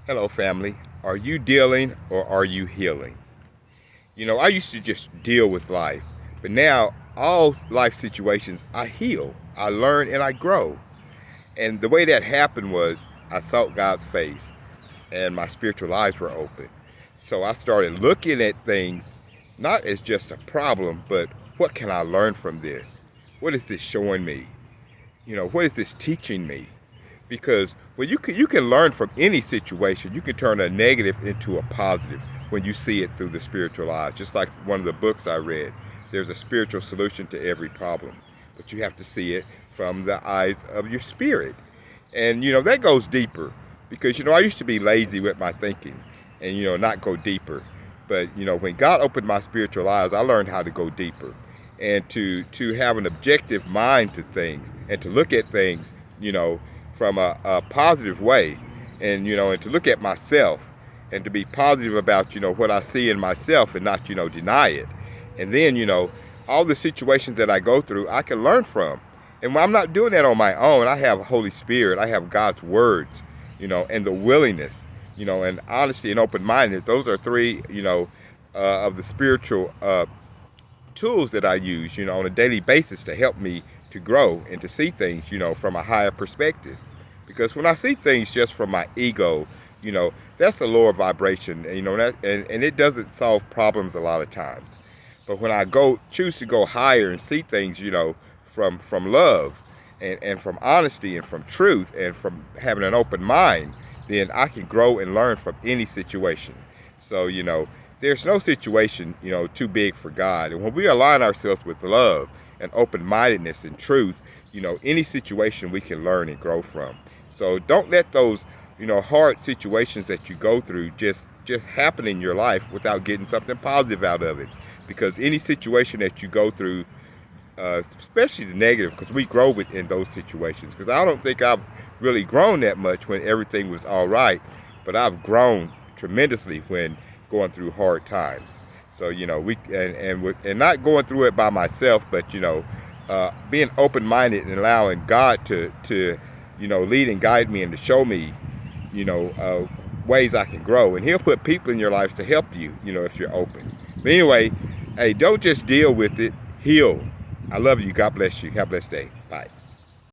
Hello, family. Are you dealing or are you healing? I used to just deal with life, but now all life situations, I heal, I learn, and I grow. And the way that happened was I sought God's face and my spiritual eyes were open. So I started looking at things not as just a problem, but what can I learn from this? What is this showing me? What is this teaching me? Because you can learn from any situation. You can turn a negative into a positive when you see it through the spiritual eyes. Just like one of the books I read, there's a spiritual solution to every problem, but you have to see it from the eyes of your spirit. And that goes deeper because I used to be lazy with my thinking and not go deeper. But when God opened my spiritual eyes, I learned how to go deeper and to have an objective mind to things and to look at things from a positive way, and to look at myself and to be positive about what I see in myself and not deny it. And then all the situations that I go through, I can learn from. And when I'm not doing that on my own, I have Holy Spirit, I have God's words, and the willingness, and honesty and open-mindedness. Those are three of the spiritual tools that I use on a daily basis to help me to grow and to see things from a higher perspective. Because when I see things just from my ego, that's a lower vibration, and it doesn't solve problems a lot of times. But when I choose to go higher and see things from love and from honesty and from truth and from having an open mind, then I can grow and learn from any situation. So there's no situation too big for God. And when we align ourselves with love and open-mindedness and truth, any situation we can learn and grow from. So don't let those hard situations that you go through just happen in your life without getting something positive out of it. Because any situation that you go through, especially the negative, because we grow within those situations. Because I don't think I've really grown that much when everything was all right, but I've grown tremendously when going through hard times. So and not going through it by myself, but being open-minded and allowing God to lead and guide me and to show me ways I can grow. And He'll put people in your life to help you if you're open. But anyway, hey, don't just deal with it, heal. I love you. God bless you. Have a blessed day.